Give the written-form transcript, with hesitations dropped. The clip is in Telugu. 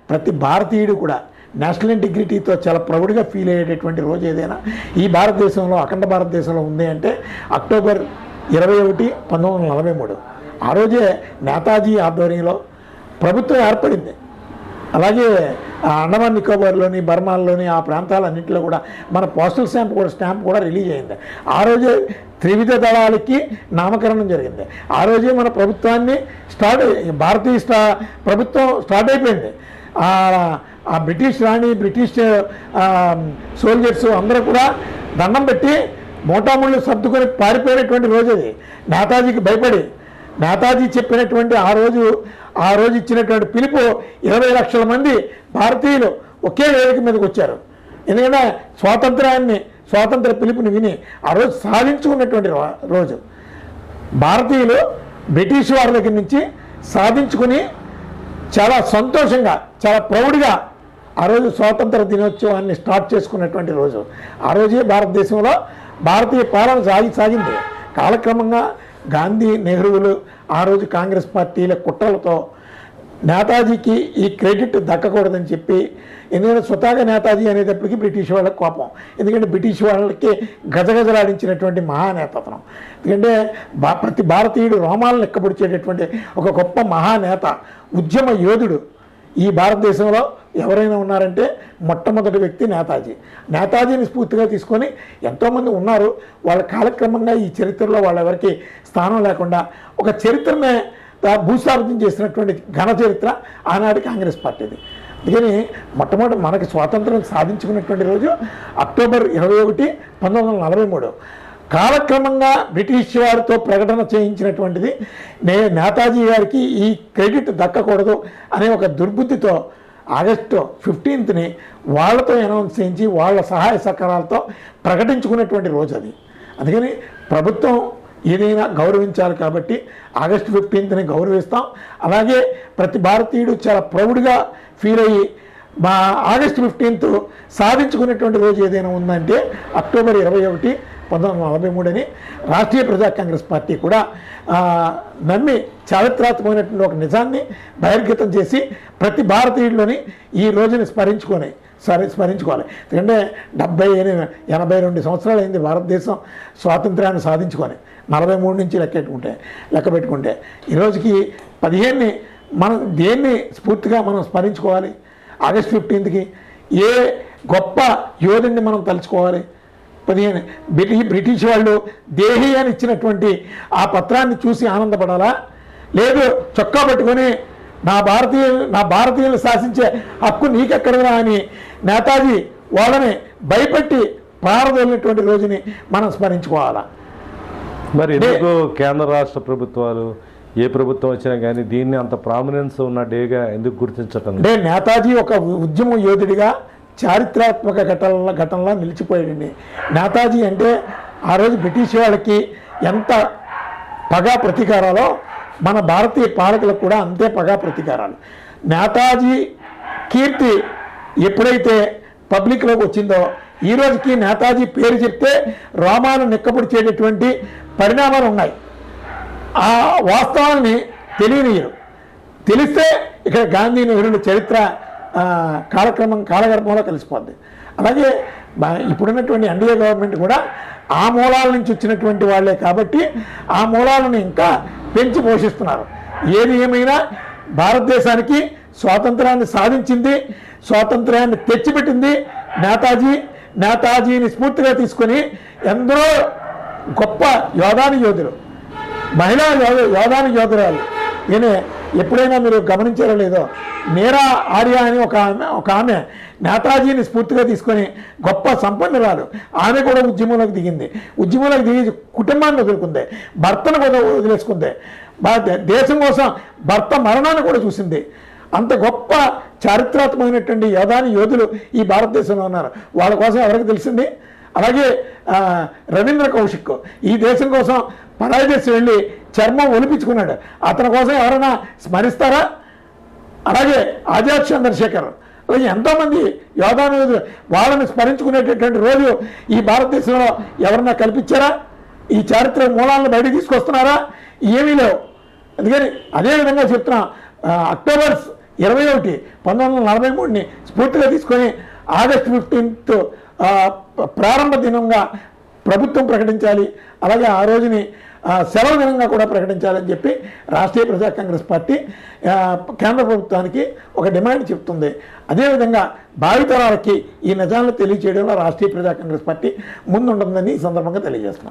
ప్రతి భారతీయుడు కూడా నేషనల్ ఇంటిగ్రిటీతో చాలా ప్రౌడ్గా ఫీల్ అయ్యేటటువంటి రోజు ఏదైనా ఈ భారతదేశంలో, అఖండ భారతదేశంలో ఉంది అంటే అక్టోబర్ 21, 1943 ఆ రోజే నేతాజీ ఆధ్వర్యంలో ప్రభుత్వం ఏర్పడింది. అలాగే అండమాన్ నికోబార్లోని, బర్మాల్లోని ఆ ప్రాంతాలన్నింటిలో కూడా మన పోస్టల్ స్టాంప్ కూడా రిలీజ్ అయింది. ఆ రోజే త్రివిధ దళాలకి నామకరణం జరిగింది. ఆ రోజే మన ప్రభుత్వాన్ని భారతీయ ప్రభుత్వం స్టార్ట్ అయిపోయింది. ఆ బ్రిటిష్ రాణి, బ్రిటిష్ సోల్జర్స్ అందరూ కూడా దండం పెట్టి మోటాముళ్ళు సర్దుకొని పారిపోయినటువంటి రోజు అది. నేతాజీకి భయపడి నేతాజీ చెప్పినటువంటి ఆ రోజు ఇచ్చినటువంటి పిలుపు 20 లక్షల మంది భారతీయులు ఒకే వేదిక మీదకి వచ్చారు. ఎందుకంటే స్వాతంత్ర పిలుపుని విని ఆ రోజు సాధించుకున్నటువంటి రోజు. భారతీయులు బ్రిటిష్ వారి దగ్గర నుంచి సాధించుకుని చాలా సంతోషంగా, చాలా ప్రౌడ్గా ఆ రోజు స్వాతంత్ర దినోత్సవాన్ని స్టార్ట్ చేసుకున్నటువంటి రోజు. ఆ రోజే భారతదేశంలో భారతీయ పాలన సాగింది. కాలక్రమంగా గాంధీ, నెహ్రూలు ఆ రోజు కాంగ్రెస్ పార్టీల కుట్రలతో నేతాజీకి ఈ క్రెడిట్ దక్కకూడదని చెప్పి, ఎందుకంటే స్వతహాగా నేతాజీ అనేటప్పటికీ బ్రిటిష్ వాళ్ళకి కోపం. ఎందుకంటే బ్రిటిష్ వాళ్ళకి గజగజలాడించినటువంటి మహానేత అతను. ఎందుకంటే ప్రతి భారతీయుడు రోమాలను ఎక్కబడిచేటటువంటి ఒక గొప్ప మహానేత, ఉద్యమ యోధుడు. ఈ భారతదేశంలో ఎవరైనా ఉన్నారంటే మొట్టమొదటి వ్యక్తి నేతాజీని స్ఫూర్తిగా తీసుకొని ఎంతోమంది ఉన్నారు. వాళ్ళ కాలక్రమంగా ఈ చరిత్రలో వాళ్ళెవరికి స్థానం లేకుండా ఒక చరిత్రనే భూస్థాపితం చేసినటువంటి ఘన చరిత్ర ఆనాటి కాంగ్రెస్ పార్టీది. అందుకని మొట్టమొదటి మనకి స్వాతంత్రం సాధించుకున్నటువంటి రోజు అక్టోబర్ 21, 1943. కాలక్రమంగా బ్రిటిష్ వారితో ప్రకటన చేయించినటువంటిది. నేతాజీ గారికి ఈ క్రెడిట్ దక్కకూడదు అనే ఒక దుర్బుద్ధితో ఆగస్టు 15ని వాళ్ళతో అనౌన్స్ చేయించి వాళ్ళ సహాయ సహకారాలతో ప్రకటించుకున్నటువంటి రోజు అది. అందుకని ప్రభుత్వం ఏదైనా గౌరవించాలి కాబట్టి ఆగస్టు 15ని గౌరవిస్తాం. అలాగే ప్రతి భారతీయుడు చాలా ప్రౌడ్గా ఫీల్ అయ్యి మా ఆగస్టు 15th సాధించుకున్నటువంటి రోజు ఏదైనా ఉందంటే అక్టోబర్ 21, 1943 అని రాష్ట్రీయ ప్రజా కాంగ్రెస్ పార్టీ కూడా నమ్మి చారిత్రాత్మకమైనటువంటి ఒక నిజాన్ని బహిర్గతం చేసి ప్రతి భారతీయుల్లోని ఈ రోజుని స్మరించుకోవాలి. ఎందుకంటే 82 సంవత్సరాలు అయింది భారతదేశం స్వాతంత్ర్యాన్ని సాధించుకొని. 43 నుంచి లెక్క పెట్టుకుంటే ఈరోజుకి 15ని మనం దేన్ని స్ఫూర్తిగా మనం స్మరించుకోవాలి? ఆగస్టు 15కి ఏ గొప్ప యోధుడిని మనం తలుచుకోవాలి? 15 బ్రిటిష్ వాళ్ళు దేహి అని ఇచ్చినటువంటి ఆ పత్రాన్ని చూసి ఆనందపడాలా? లేదు చొక్కా పట్టుకొని నా భారతీయులు శాసించే హక్కు నీకెక్కడరా అని నేతాజీ వాళ్ళని భయపెట్టి పారదోలినటువంటి రోజుని మనం స్మరించుకోవాలా? మరి ఎందుకు కేంద్ర రాష్ట్ర ప్రభుత్వాలు ఏ ప్రభుత్వం వచ్చినా కానీ దీన్ని అంత ప్రామినెన్స్ ఉన్న డేగా ఎందుకు గుర్తించటం? అంటే నేతాజీ ఒక ఉద్యమ యోధుడిగా చారిత్రాత్మక ఘటనలా నిలిచిపోయాడండి. నేతాజీ అంటే ఆ రోజు బ్రిటిష్ వాళ్ళకి ఎంత పగా ప్రతీకారాలో మన భారతీయ పాలకులకు కూడా అంతే పగా ప్రతీకారాలు. నేతాజీ కీర్తి ఎప్పుడైతే పబ్లిక్లోకి వచ్చిందో ఈ రోజుకి నేతాజీ పేరు చెప్తే రోమాను నిక్కబడిచేటటువంటి పరిణామాలు ఉన్నాయి. ఆ వాస్తవాన్ని తెలియనియరు. తెలిస్తే ఇక్కడ గాంధీ, నెహ్రూల చరిత్ర కాలగర్భంలో కలిసిపోద్ది. అలాగే ఇప్పుడున్నటువంటి ఎన్డీఏ గవర్నమెంట్ కూడా ఆ మూలాల నుంచి వచ్చినటువంటి వాళ్ళే కాబట్టి ఆ మూలాలను ఇంకా పెంచి పోషిస్తున్నారు. ఏది ఏమైనా భారతదేశానికి స్వాతంత్రాన్ని సాధించింది, స్వాతంత్ర్యాన్ని తెచ్చిపెట్టింది నేతాజీని స్ఫూర్తిగా తీసుకొని ఎందరో గొప్ప యోధులు, మహిళా యోధురాలు. ఈయన ఎప్పుడైనా మీరు గమనించారో లేదో, మీరా ఆర్య అని ఒక ఆమె నేతాజీని స్ఫూర్తిగా తీసుకొని గొప్ప సంపన్నురాలు. ఆమె కూడా ఉద్యమంలోకి దిగి కుటుంబాన్ని వదులుకుంది, భర్తను కూడా వదిలేసుకుంది, దేశం కోసం భర్త మరణాన్ని కూడా చూసింది. అంత గొప్ప చారిత్రాత్మకమైనటువంటి యోధులు ఈ భారతదేశంలో ఉన్నారు. వాళ్ళ కోసం ఎవరికి తెలిసింది? అలాగే రవీంద్ర కౌశిక్ ఈ దేశం కోసం పరాయి దేశం వెళ్ళి చర్మం ఒలిపించుకున్నాడు. అతని కోసం ఎవరైనా స్మరిస్తారా? అలాగే ఆజాద్ చంద్రశేఖర్, అలాగే ఎంతోమంది యోధులు వాళ్ళని స్మరించుకునేటటువంటి రోజు ఈ భారతదేశంలో ఎవరన్నా కల్పించారా? ఈ చారిత్రక మూలాలను బయటకు తీసుకొస్తున్నారా? ఏమీ లేవు. అందుకని అదేవిధంగా చెప్తున్నా, అక్టోబర్ 21/1943ని స్ఫూర్తిగా తీసుకొని ఆగస్టు 15th ప్రారంభ దినంగా ప్రభుత్వం ప్రకటించాలి, అలాగే ఆ రోజుని సెలవు దినంగా కూడా ప్రకటించాలని చెప్పి రాష్ట్రీయ ప్రజా కాంగ్రెస్ పార్టీ కేంద్ర ప్రభుత్వానికి ఒక డిమాండ్ చెప్తుంది. అదేవిధంగా భావితరాలకి ఈ నిజాలను తెలియచేయడంలో రాష్ట్రీయ ప్రజా కాంగ్రెస్ పార్టీ ముందుంటుందని ఈ సందర్భంగా తెలియజేస్తున్నాం.